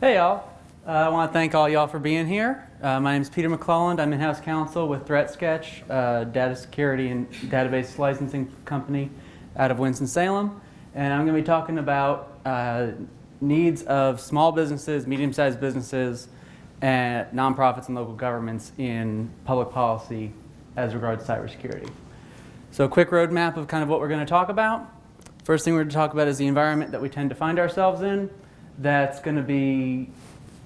Hey y'all, I want to thank all y'all for being here. My name is Peter McClelland. I'm in-house counsel with ThreatSketch, data security and database licensing company out of Winston-Salem. And I'm going to be talking about needs of small businesses, medium-sized businesses, and nonprofits and local governments in public policy as regards to cybersecurity. So a quick roadmap of kind of what we're going to talk about. First thing we're going to talk about is the environment that we tend to find ourselves in. That's going to be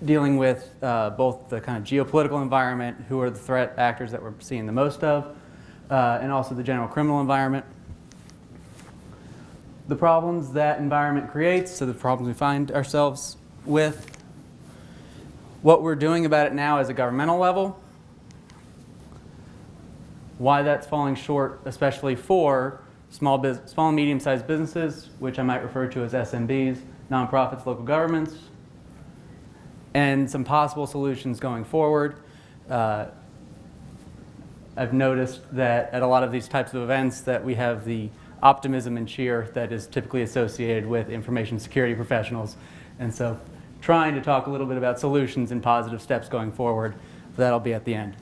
dealing with both the kind of geopolitical environment, who are the threat actors that we're seeing the most of, and also the general criminal environment. The problems that environment creates, so the problems we find ourselves with, what we're doing about it now as a governmental level, why that's falling short, especially for small and medium-sized businesses, which I might refer to as SMBs, nonprofits, local governments, and some possible solutions going forward. I've noticed that at a lot of these types of events that we have the optimism and cheer that is typically associated with information security professionals. And so trying to talk a little bit about solutions and positive steps going forward, that'll be at the end.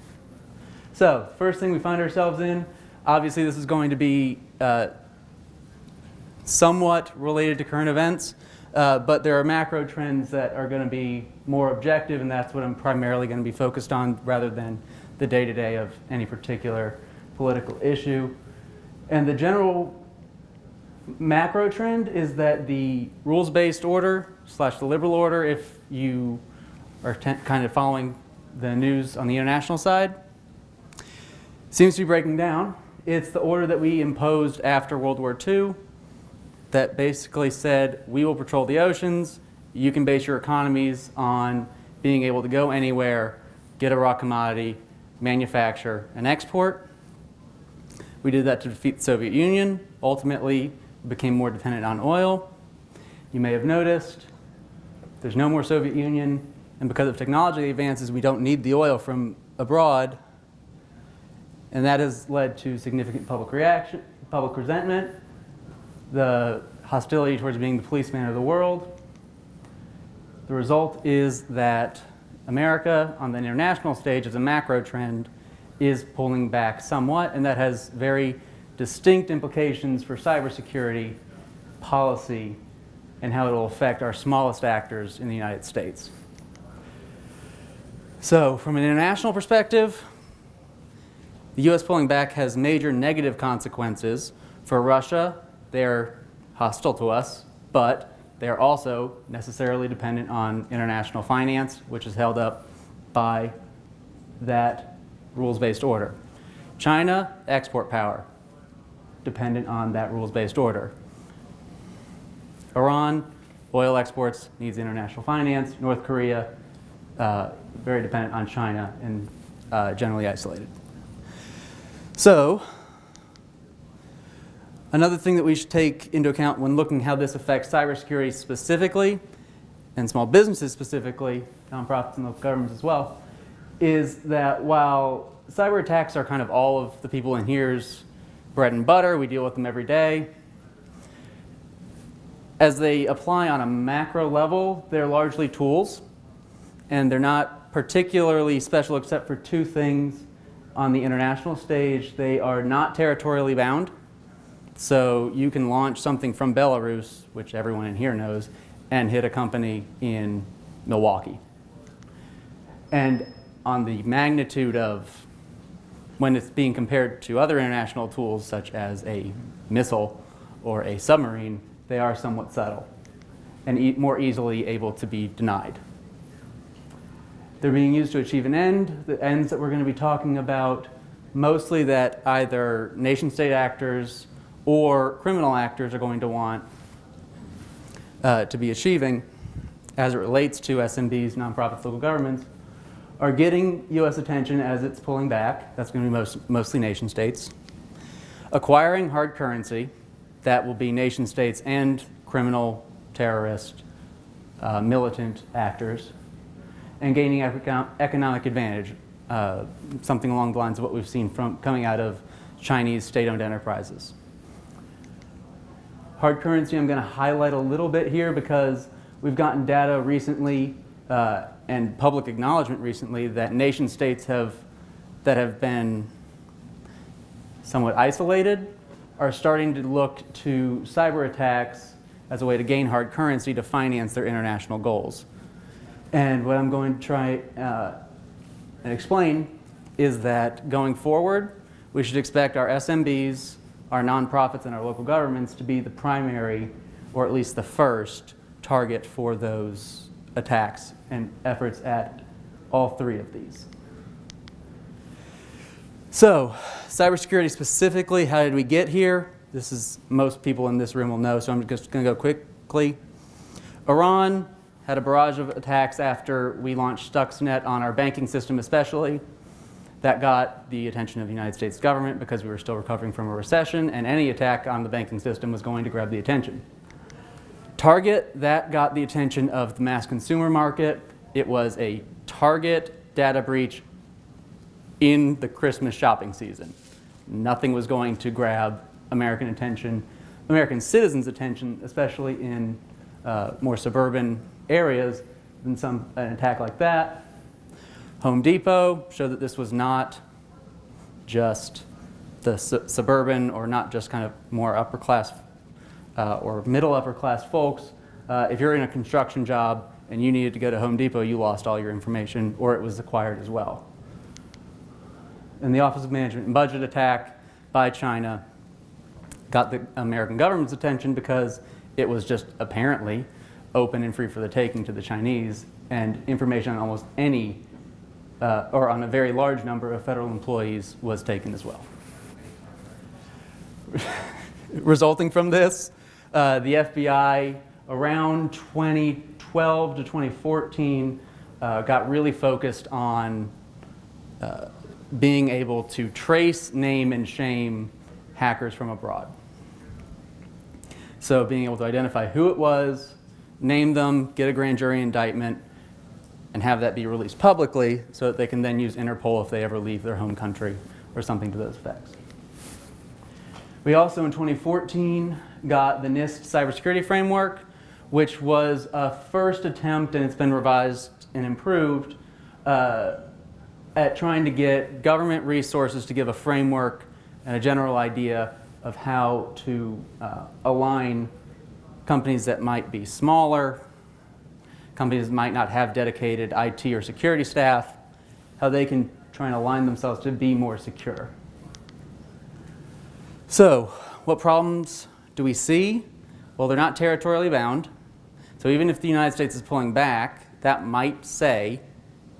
So first thing we find ourselves in, obviously this is going to be somewhat related to current events. But there are macro trends that are going to be more objective, and that's what I'm primarily going to be focused on rather than the day-to-day of any particular political issue. And the general macro trend is that the rules-based order / the liberal order, if you are kind of following the news on the international side, seems to be breaking down. It's the order that we imposed after World War II. That basically said, we will patrol the oceans, you can base your economies on being able to go anywhere, get a raw commodity, manufacture, and export. We did that to defeat the Soviet Union. Ultimately, we became more dependent on oil. You may have noticed there's no more Soviet Union, and because of technology advances, we don't need the oil from abroad. And that has led to significant public reaction, public resentment, the hostility towards being the policeman of the world. The result is that America, on the international stage as a macro trend, is pulling back somewhat, and that has very distinct implications for cybersecurity policy and how it will affect our smallest actors in the United States. So, from an international perspective, the US pulling back has major negative consequences for Russia. They're hostile to us, but they're also necessarily dependent on international finance, which is held up by that rules-based order. China, export power, dependent on that rules-based order. Iran, oil exports, needs international finance. North Korea, very dependent on China and generally isolated. So, another thing that we should take into account when looking how this affects cybersecurity specifically, and small businesses specifically, nonprofits and local governments as well, is that while cyber attacks are kind of all of the people in here's bread and butter, we deal with them every day, as they apply on a macro level, they're largely tools, and they're not particularly special except for two things on the international stage. They are not territorially bound. So you can launch something from Belarus, which everyone in here knows, and hit a company in Milwaukee. And on the magnitude of when it's being compared to other international tools, such as a missile or a submarine, they are somewhat subtle and more easily able to be denied. They're being used to achieve an end. The ends that we're going to be talking about, mostly that either nation-state actors or criminal actors are going to want to be achieving as it relates to SMBs, nonprofits, local governments, are getting U.S. attention as it's pulling back. That's going to be mostly nation states. Acquiring hard currency, that will be nation states and criminal, terrorist, militant actors, and gaining economic advantage, something along the lines of what we've seen coming out of Chinese state-owned enterprises. Hard currency I'm going to highlight a little bit here because we've gotten data recently and public acknowledgement recently that nation states that have been somewhat isolated are starting to look to cyber attacks as a way to gain hard currency to finance their international goals. And what I'm going to try and explain is that going forward, we should expect our SMBs, our nonprofits, and our local governments to be the primary, or at least the first, target for those attacks and efforts at all three of these. So, cybersecurity specifically, how did we get here? This is, most people in this room will know, so I'm just going to go quickly. Iran had a barrage of attacks after we launched Stuxnet on our banking system especially. That got the attention of the United States government because we were still recovering from a recession, and any attack on the banking system was going to grab the attention. Target, that got the attention of the mass consumer market. It was a target data breach in the Christmas shopping season. Nothing was going to grab American attention, American citizens' attention, especially in more suburban areas, than an attack like that. Home Depot showed that this was not just the suburban, or not just kind of more upper class or middle upper class folks. If you're in a construction job and you needed to go to Home Depot, you lost all your information, or it was acquired as well. And the Office of Management and Budget attack by China got the American government's attention because it was just apparently open and free for the taking to the Chinese, and information on almost any, or on a very large number of federal employees was taken as well. Resulting from this, the FBI around 2012 to 2014 got really focused on being able to trace, name, and shame hackers from abroad. So being able to identify who it was, name them, get a grand jury indictment, and have that be released publicly so that they can then use Interpol if they ever leave their home country or something to those effects. We also, in 2014, got the NIST cybersecurity framework, which was a first attempt, and it's been revised and improved, at trying to get government resources to give a framework and a general idea of how to align companies that might be smaller, companies that might not have dedicated IT or security staff, how they can try and align themselves to be more secure. So, what problems do we see? Well, they're not territorially bound. So even if the United States is pulling back, that might say,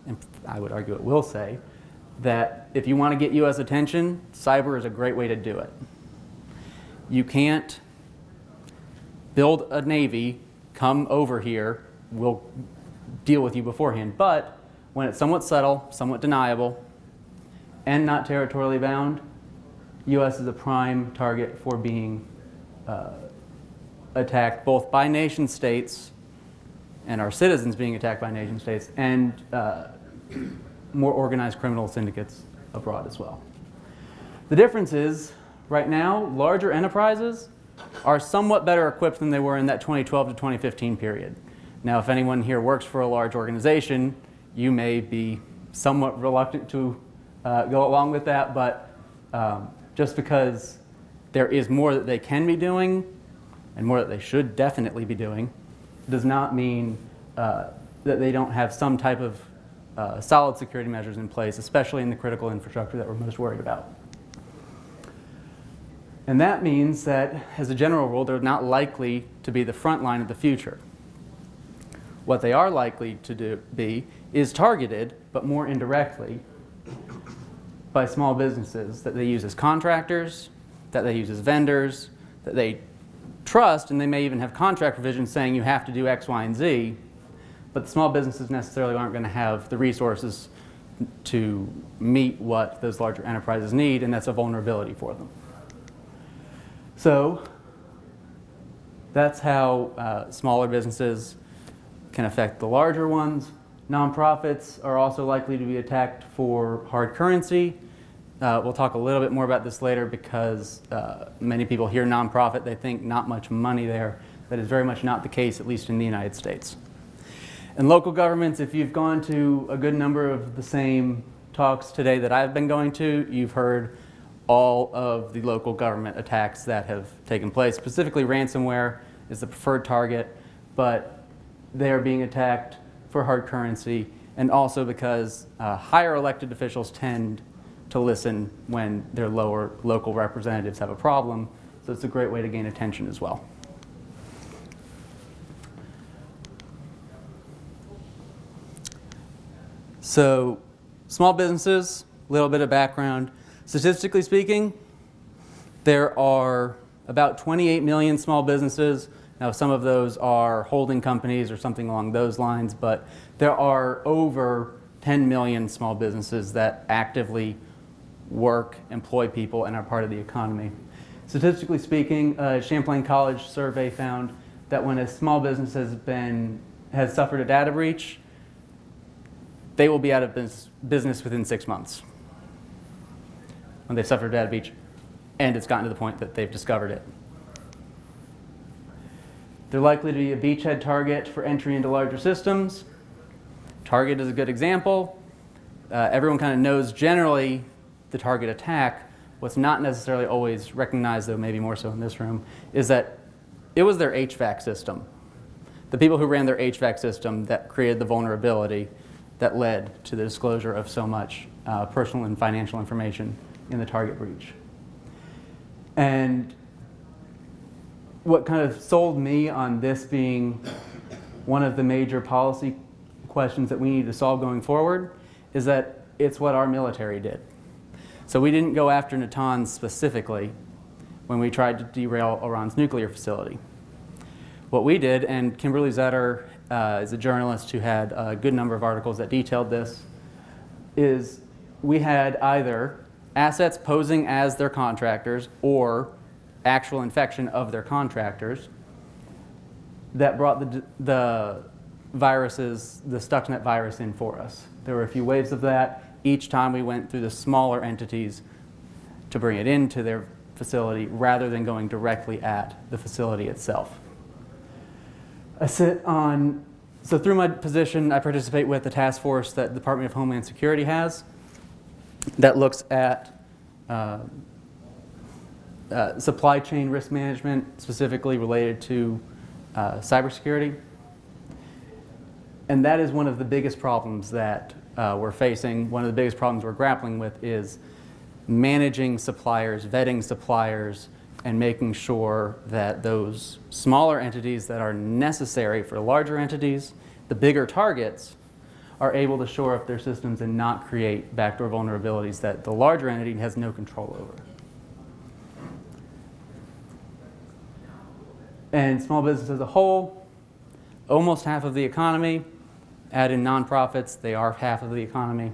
and I would argue it will say, that if you want to get U.S. attention, cyber is a great way to do it. You can't build a navy, come over here, we'll deal with you beforehand. But when it's somewhat subtle, somewhat deniable, and not territorially bound, U.S. is a prime target for being attacked both by nation states, and our citizens being attacked by nation states, and more organized criminal syndicates abroad as well. The difference is, right now, larger enterprises are somewhat better equipped than they were in that 2012 to 2015 period. Now, if anyone here works for a large organization, you may be somewhat reluctant to go along with that, but just because there is more that they can be doing and more that they should definitely be doing does not mean that they don't have some type of solid security measures in place, especially in the critical infrastructure that we're most worried about. And that means that, as a general rule, they're not likely to be the front line of the future. What they are likely to be is targeted, but more indirectly, by small businesses that they use as contractors, that they use as vendors, that they trust, and they may even have contract provisions saying you have to do X, Y, and Z, but the small businesses necessarily aren't going to have the resources to meet what those larger enterprises need, and that's a vulnerability for them. So that's how smaller businesses can affect the larger ones. Nonprofits are also likely to be attacked for hard currency. We'll talk a little bit more about this later because many people hear nonprofit, they think not much money there. That is very much not the case, at least in the United States. And local governments, if you've gone to a good number of the same talks today that I've been going to, you've heard all of the local government attacks that have taken place. Specifically, ransomware is the preferred target, but they are being attacked for hard currency, and also because higher elected officials tend to listen when their lower local representatives have a problem. So it's a great way to gain attention as well. So small businesses, a little bit of background. Statistically speaking, there are about 28 million small businesses. Now, some of those are holding companies or something along those lines, but there are over 10 million small businesses that actively work, employ people, and are part of the economy. Statistically speaking, a Champlain College survey found that when a small business has suffered a data breach, they will be out of business within 6 months when they've suffered a data breach and it's gotten to the point that they've discovered it. They're likely to be a beachhead target for entry into larger systems. Target is a good example. Everyone kind of knows generally the target attack. What's not necessarily always recognized, though maybe more so in this room, is that it was their HVAC system. The people who ran their HVAC system that created the vulnerability that led to the disclosure of so much personal and financial information in the target breach. And what kind of sold me on this being one of the major policy questions that we need to solve going forward is that it's what our military did. So we didn't go after Natanz specifically when we tried to derail Iran's nuclear facility. What we did, and Kimberly Zetter is a journalist who had a good number of articles that detailed this, is we had either assets posing as their contractors or actual infection of their contractors that brought the viruses, the Stuxnet virus in for us. There were a few waves of that. Each time we went through the smaller entities to bring it into their facility rather than going directly at the facility itself. So through my position, I participate with the task force that the Department of Homeland Security has that looks at supply chain risk management, specifically related to cybersecurity. And that is one of the biggest problems that we're facing. One of the biggest problems we're grappling with is managing suppliers, vetting suppliers, and making sure that those smaller entities that are necessary for larger entities, the bigger targets, are able to shore up their systems and not create backdoor vulnerabilities that the larger entity has no control over. And small business as a whole, almost half of the economy. Add in nonprofits, they are half of the economy.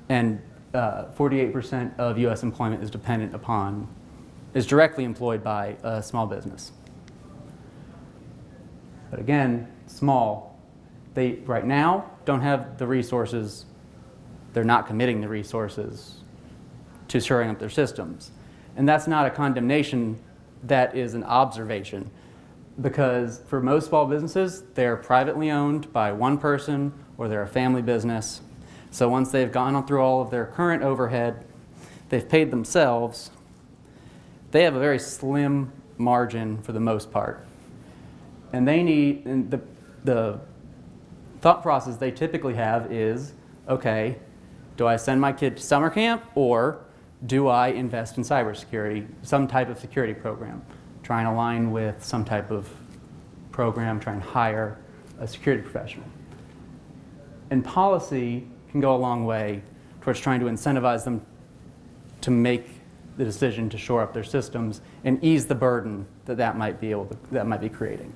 And 48% of US employment is directly employed by a small business. But again, small. They, right now, don't have the resources. They're not committing the resources to shoring up their systems. And that's not a condemnation, that is an observation. Because for most small businesses, they're privately owned by one person or they're a family business. So once they've gone through all of their current overhead, they've paid themselves, they have a very slim margin for the most part. And they need, and the thought process they typically have is, okay, do I send my kid to summer camp or do I invest in cybersecurity, some type of security program? Try and align with some type of program, try and hire a security professional. And policy can go a long way towards trying to incentivize them to make the decision to shore up their systems and ease the burden that might be creating.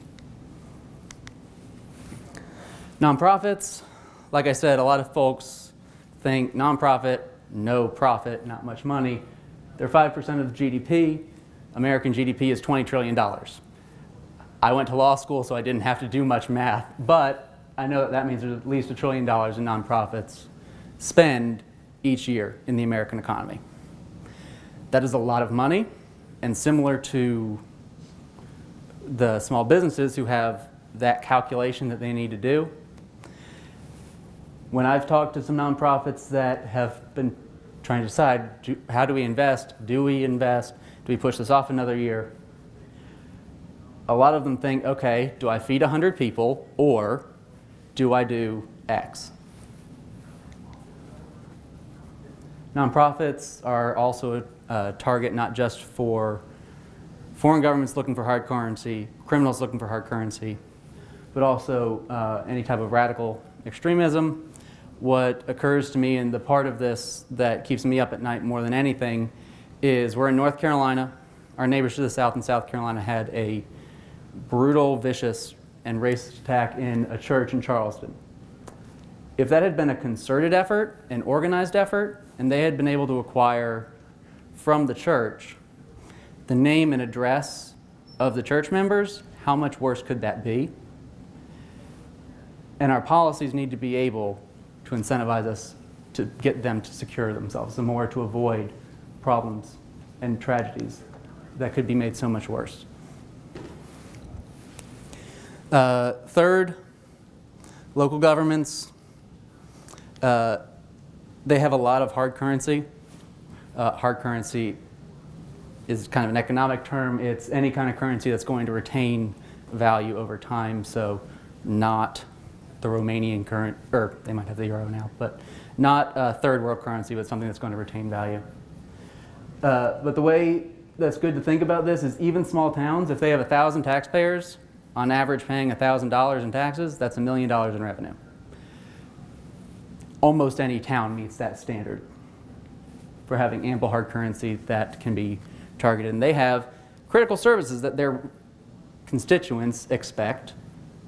Nonprofits, like I said, a lot of folks think nonprofit, no profit, not much money. They're 5% of GDP. American GDP is $20 trillion. I went to law school, so I didn't have to do much math, but I know that means there's at least $1 trillion in nonprofits spend each year in the American economy. That is a lot of money, and similar to the small businesses who have that calculation that they need to do, When I've talked to some nonprofits that have been trying to decide, how do we invest? Do we invest? Do we push this off another year? A lot of them think, okay, do I feed 100 people or do I do X? Nonprofits are also a target not just for foreign governments looking for hard currency, criminals looking for hard currency, but also any type of radical extremism. What occurs to me, and the part of this that keeps me up at night more than anything, is we're in North Carolina. Our neighbors to the south in South Carolina had a brutal, vicious, and racist attack in a church in Charleston. If that had been a concerted effort, an organized effort, and they had been able to acquire from the church the name and address of the church members, how much worse could that be? And our policies need to be able to incentivize us to get them to secure themselves, the more to avoid problems and tragedies that could be made so much worse. Third, local governments. They have a lot of hard currency. Hard currency is kind of an economic term. It's any kind of currency that's going to retain value over time, so not the Romanian current, or they might have the euro now, but not third world currency, but something that's going to retain value. But the way that's good to think about this is even small towns, if they have 1,000 taxpayers, on average paying $1,000 in taxes, that's $1 million in revenue. Almost any town meets that standard for having ample hard currency that can be targeted. And they have critical services that their constituents expect,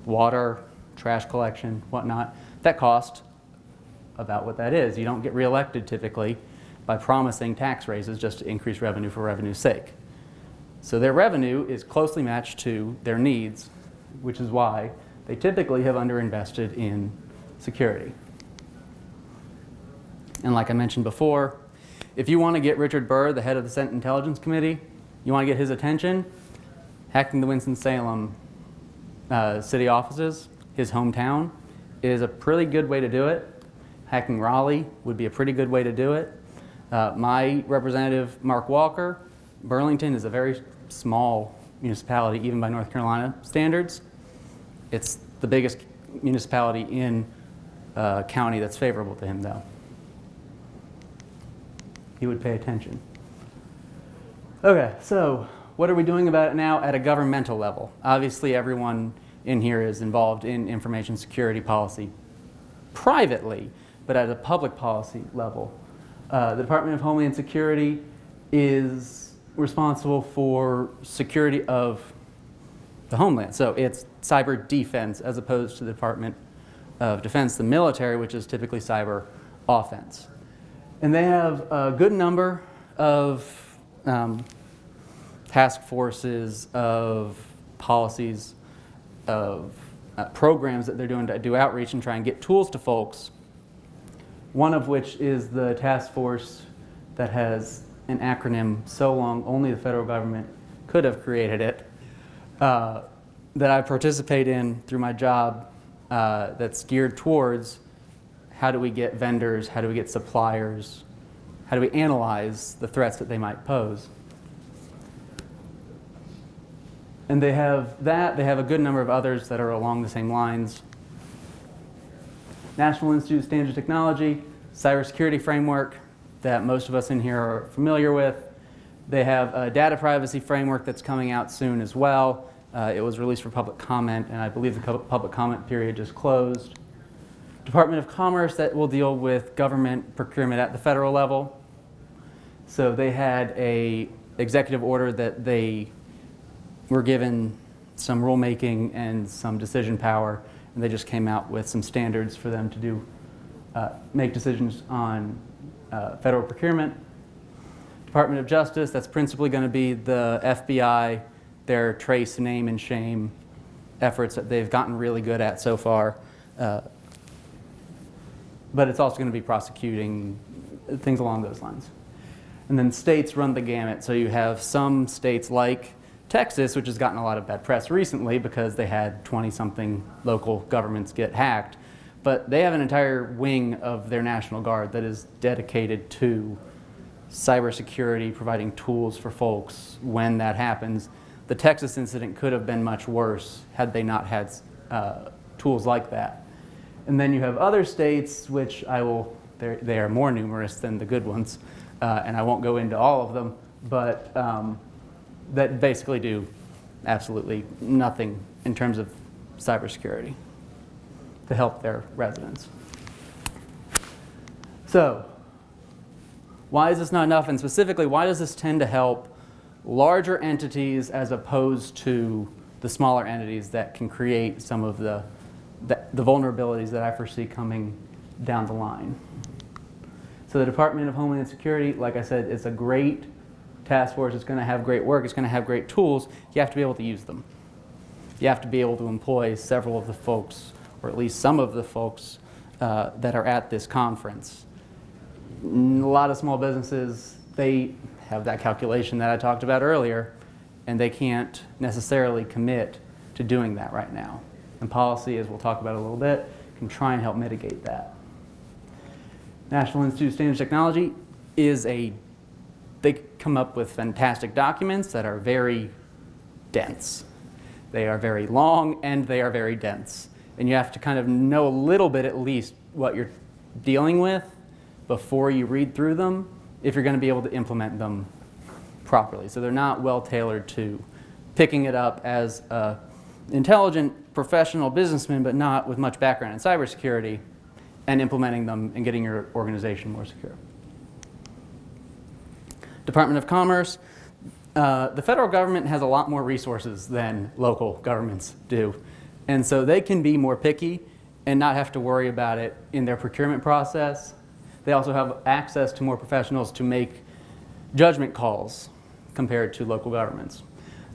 water, trash collection, whatnot, that cost about what that is. You don't get reelected typically by promising tax raises just to increase revenue for revenue's sake. So their revenue is closely matched to their needs, which is why they typically have underinvested in security. And like I mentioned before, if you want to get Richard Burr, the head of the Senate Intelligence Committee, you want to get his attention, hacking the Winston-Salem city offices, his hometown, is a pretty good way to do it. Hacking Raleigh would be a pretty good way to do it. My representative, Mark Walker, Burlington is a very small municipality, even by North Carolina standards. It's the biggest municipality in a county that's favorable to him, though. He would pay attention. Okay, so what are we doing about it now at a governmental level? Obviously, everyone in here is involved in information security policy privately, but at a public policy level. The Department of Homeland Security is responsible for security of the homeland. So it's cyber defense as opposed to the Department of Defense, the military, which is typically cyber offense. And they have a good number of task forces, of policies, of programs that they're doing to do outreach and try and get tools to folks, one of which is the task force that has an acronym so long only the federal government could have created it, that I participate in through my job, that's geared towards how do we get vendors, how do we get suppliers, how do we analyze the threats that they might pose. And they have that, they have a good number of others that are along the same lines. National Institute of Standards and Technology, cybersecurity framework that most of us in here are familiar with. They have a data privacy framework that's coming out soon as well. It was released for public comment, and I believe the public comment period just closed. Department of Commerce that will deal with government procurement at the federal level. So they had a executive order that they were given some rulemaking and some decision power, and they just came out with some standards for them to do, make decisions on federal procurement. Department of Justice, that's principally going to be the FBI, their trace, name, and shame efforts that they've gotten really good at so far. But it's also going to be prosecuting things along those lines. And then states run the gamut. So you have some states like Texas, which has gotten a lot of bad press recently because they had 20-something local governments get hacked. but they have an entire wing of their National Guard that is dedicated to cybersecurity, providing tools for folks when that happens. The Texas incident could have been much worse had they not had tools like that. And then you have other states, which they are more numerous than the good ones, and I won't go into all of them, but that basically do absolutely nothing in terms of cybersecurity to help their residents. So, why is this not enough? And specifically, why does this tend to help larger entities as opposed to the smaller entities that can create some of the vulnerabilities that I foresee coming down the line? So the Department of Homeland Security, like I said, it's a great task force. It's going to have great work. It's going to have great tools. You have to be able to use them. You have to be able to employ several of the folks, or at least some of the folks that are at this conference. A lot of small businesses, they have that calculation that I talked about earlier, and they can't necessarily commit to doing that right now. And policy, as we'll talk about a little bit, can try and help mitigate that. National Institute of Standards and Technology they come up with fantastic documents that are very dense. They are very long and they are very dense. And you have to kind of know a little bit at least what you're dealing with before you read through them if you're going to be able to implement them properly. So they're not well tailored to picking it up as an intelligent professional businessman but not with much background in cybersecurity and implementing them and getting your organization more secure. Department of Commerce, the federal government has a lot more resources than local governments do. And so they can be more picky and not have to worry about it in their procurement process. They also have access to more professionals to make judgment calls compared to local governments.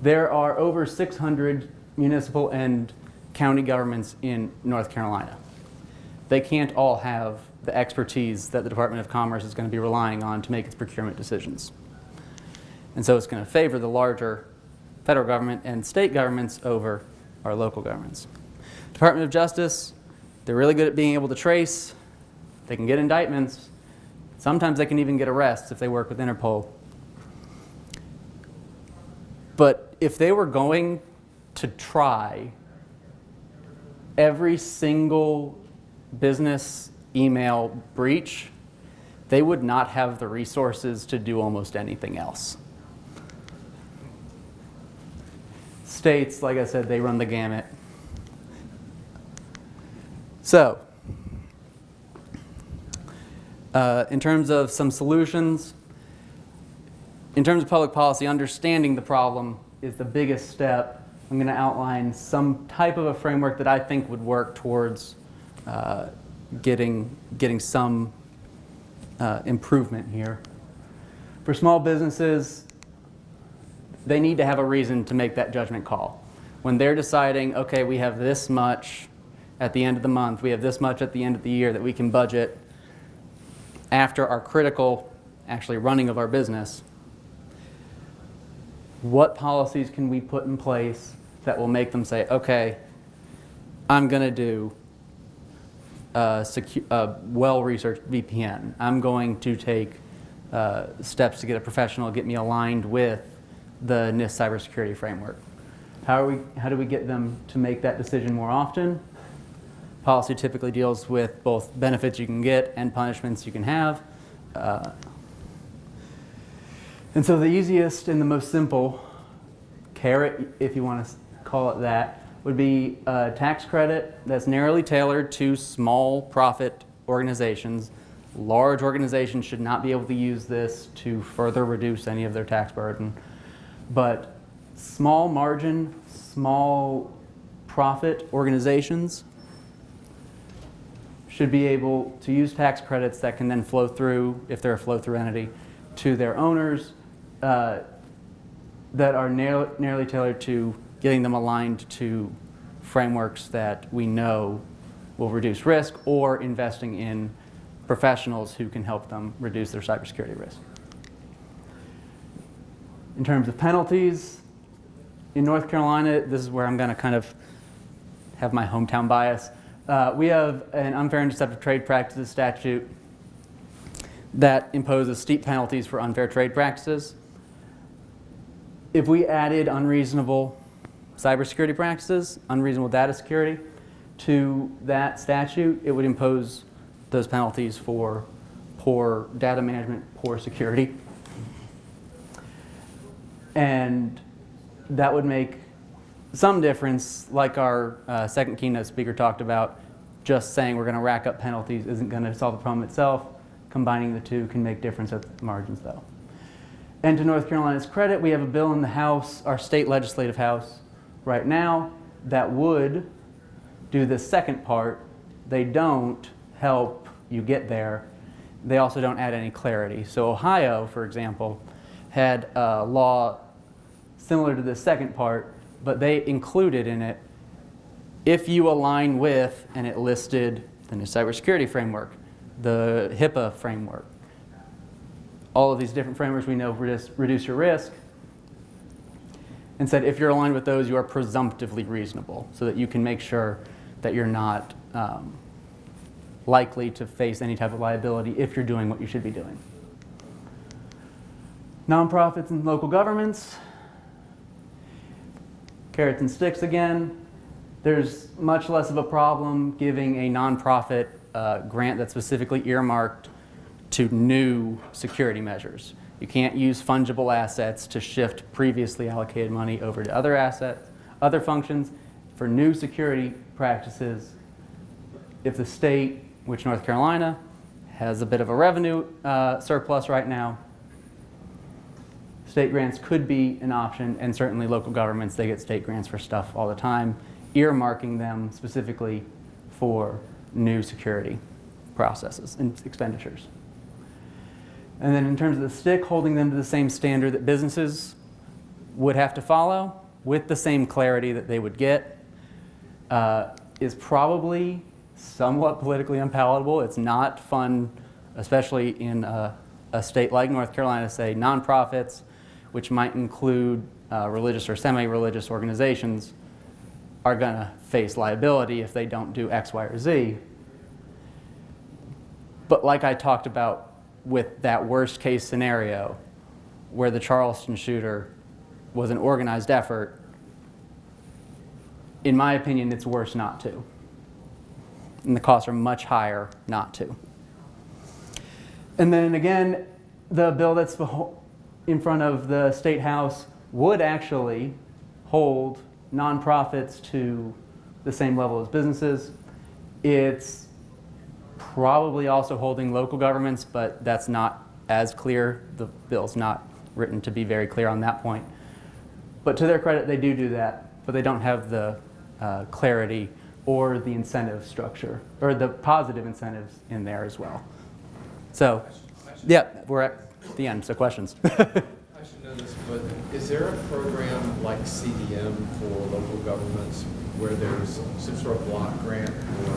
There are over 600 municipal and county governments in North Carolina. They can't all have the expertise that the Department of Commerce is going to be relying on to make its procurement decisions. And so it's going to favor the larger federal government and state governments over our local governments. Department of Justice, they're really good at being able to trace. They can get indictments. Sometimes they can even get arrests if they work with Interpol. But if they were going to try every single business email breach, they would not have the resources to do almost anything else. States, like I said, they run the gamut. So, in terms of some solutions, in terms of public policy, understanding the problem is the biggest step. I'm going to outline some type of a framework that I think would work towards getting some improvement here. For small businesses, they need to have a reason to make that judgment call. When they're deciding, okay, we have this much at the end of the month, we have this much at the end of the year that we can budget after our critical actually running of our business, what policies can we put in place that will make them say, okay, I'm going to do a well-researched VPN. I'm going to take steps to get a professional, get me aligned with the NIST cybersecurity framework. How do we get them to make that decision more often? Policy typically deals with both benefits you can get and punishments you can have. And so the easiest and the most simple carrot, if you want to call it that, would be a tax credit that's narrowly tailored to small profit organizations. Large organizations should not be able to use this to further reduce any of their tax burden. But small margin, small profit organizations should be able to use tax credits that can then flow through, if they're a flow-through entity, to their owners that are narrowly tailored to getting them aligned to frameworks that we know will reduce risk, or investing in professionals who can help them reduce their cybersecurity risk. In terms of penalties, in North Carolina, this is where I'm going to kind of have my hometown bias. We have an unfair and deceptive trade practices statute that imposes steep penalties for unfair trade practices. If we added unreasonable cybersecurity practices, unreasonable data security to that statute, it would impose those penalties for poor data management, poor security. And that would make some difference, like our second keynote speaker talked about. Just saying we're going to rack up penalties isn't going to solve the problem itself. Combining the two can make difference at the margins, though. And to North Carolina's credit, we have a bill in the House, our state legislative House, right now that would do the second part. They don't help you get there. They also don't add any clarity. So Ohio, for example, had a law similar to the second part, but they included in it, if you align with, and it listed the new cybersecurity framework, the HIPAA framework, all of these different frameworks we know reduce your risk, and said if you're aligned with those, you are presumptively reasonable, so that you can make sure that you're not likely to face any type of liability if you're doing what you should be doing. Nonprofits and local governments, carrots and sticks again. There's much less of a problem giving a nonprofit grant that's specifically earmarked to new security measures. You can't use fungible assets to shift previously allocated money over to other assets, other functions. For new security practices, if the state, which North Carolina, has a bit of a revenue surplus right now, state grants could be an option, and certainly local governments, they get state grants for stuff all the time, earmarking them specifically for new security processes and expenditures. And then in terms of the stick, holding them to the same standard that businesses would have to follow with the same clarity that they would get is probably somewhat politically unpalatable. It's not fun, especially in a state like North Carolina, say nonprofits, which might include religious or semi-religious organizations, are going to face liability if they don't do X, Y, or Z. But like I talked about with that worst case scenario where the Charleston shooter was an organized effort, in my opinion, it's worse not to. And the costs are much higher not to. And then again, the bill that's in front of the State House would actually hold nonprofits to the same level as businesses. It's probably also holding local governments, but that's not as clear. The bill's not written to be very clear on that point. But to their credit, they do that, but they don't have the clarity or the incentive structure, or the positive incentives in there as well. So, yeah, we're at the end, so questions. I should know this, but is there a program like CDM for local governments where there's some sort of block grant or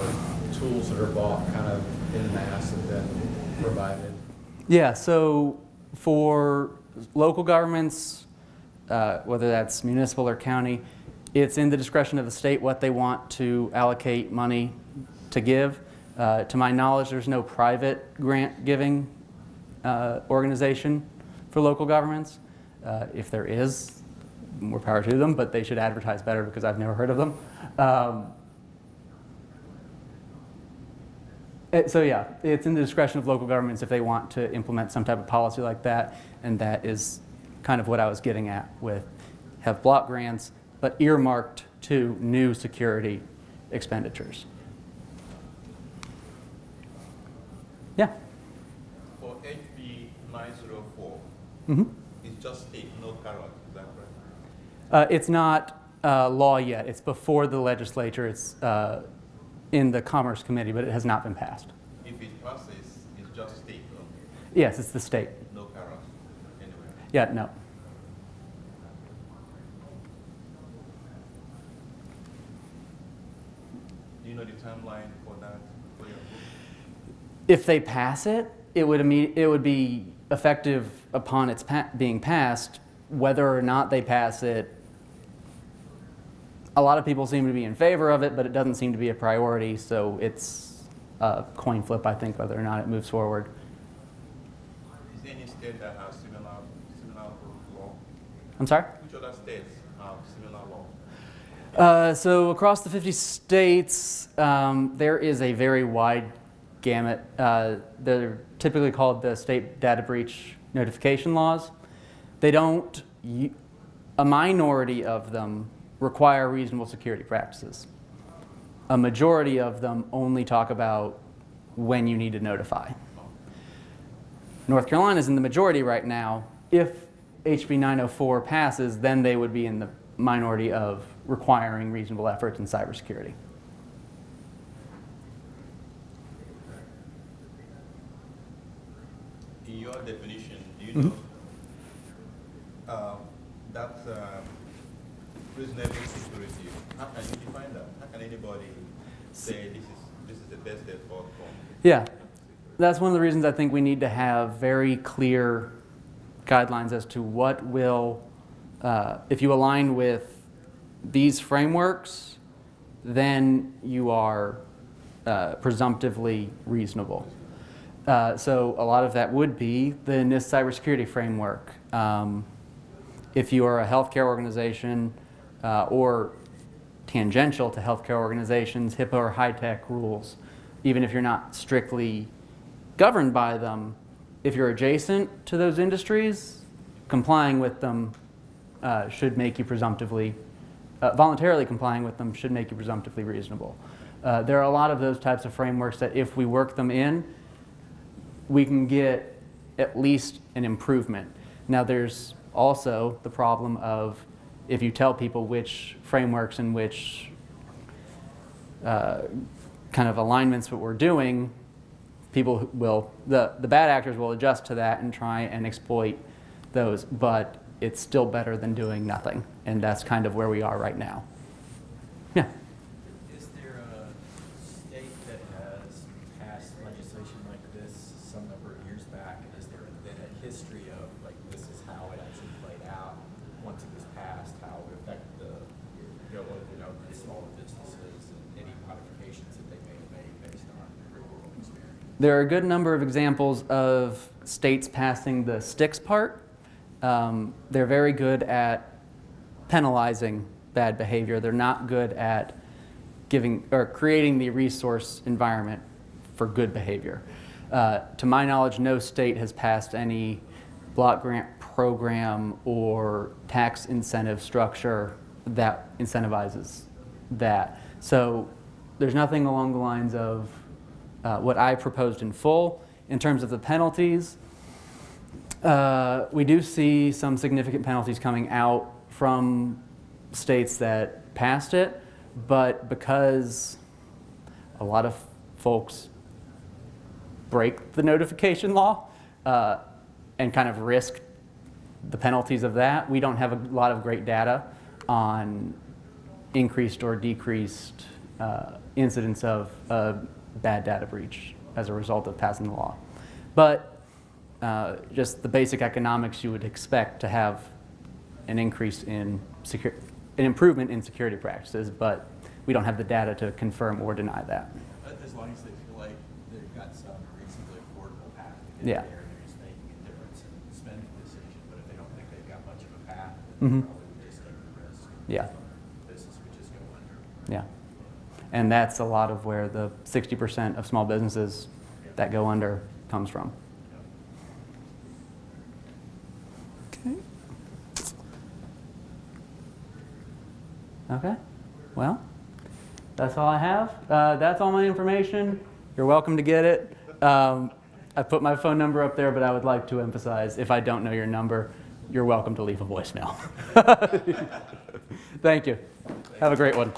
tools that are bought kind of en masse and then provided? Yeah, so for local governments, whether that's municipal or county, it's in the discretion of the state what they want to allocate money to give. To my knowledge, there's no private grant giving organization for local governments. If there is, more power to them, but they should advertise better because I've never heard of them. So yeah, it's in the discretion of local governments if they want to implement some type of policy like that, and that is kind of what I was getting at with have block grants, but earmarked to new security expenditures. Yeah? For HB 904, it's just state, no carrot, is that right? It's not law yet. It's before the legislature. It's in the Commerce Committee, but it has not been passed. If it passes, it's just state, no? Yes, it's the state. No carrot anywhere. Yeah, no. Do you know the timeline for that? For your book? If they pass it, it would be effective upon its being passed. Whether or not they pass it, a lot of people seem to be in favor of it, but it doesn't seem to be a priority, so it's a coin flip, I think, whether or not it moves forward. Is there any state that has similar law? I'm sorry? Which other states have similar law? So across the 50 states, there is a very wide gamut. They're typically called the state data breach notification laws. They don't, a minority of them require reasonable security practices. A majority of them only talk about when you need to notify. North Carolina is in the majority right now. If HB 904 passes, then they would be in the minority of requiring reasonable efforts in cybersecurity. In your definition, do you know that reasonable security? How can you define that? How can anybody say this is the best effort for? Yeah, that's one of the reasons I think we need to have very clear guidelines as to what will, if you align with these frameworks, then you are presumptively reasonable. So a lot of that would be the NIST cybersecurity framework. If you are a healthcare organization or tangential to healthcare organizations, HIPAA or high-tech rules, even if you're not strictly governed by them, if you're adjacent to those industries, complying with them should make you presumptively, voluntarily complying with them should make you presumptively reasonable. There are a lot of those types of frameworks that if we work them in, we can get at least an improvement. Now there's also the problem of if you tell people which frameworks and which kind of alignments that we're doing, people will, the bad actors will adjust to that and try and exploit those, but it's still better than doing nothing, and that's kind of where we are right now. Yeah. Is there a state that has passed legislation like this some number of years back, and is there then a history of like this is how it actually played out once it was passed, how it would affect the the smaller businesses and any modifications that they may have made based on real world experience? There are a good number of examples of states passing the sticks part. They're very good at penalizing bad behavior. They're not good at giving or creating the resource environment for good behavior. To my knowledge, no state has passed any block grant program or tax incentive structure that incentivizes that. So there's nothing along the lines of what I proposed in full. In terms of the penalties, we do see some significant penalties coming out from states that passed it, but because a lot of folks break the notification law and kind of risk the penalties of that, we don't have a lot of great data on increased or decreased incidents of bad data breach as a result of passing the law. But just the basic economics, you would expect to have an increase in an improvement in security practices, but we don't have the data to confirm or deny that. As long as they feel like they've got some reasonably affordable path to get there, they're just making a difference in the spending decision. But if they don't think they've got much of a path, then they probably would just take the risk. Yeah. Business would just go under. Yeah. And that's a lot of where the 60% of small businesses that go under comes from. Okay. Okay. Well, that's all I have. That's all my information. You're welcome to get it. I put my phone number up there, but I would like to emphasize, if I don't know your number, you're welcome to leave a voicemail. Thank you. Have a great one.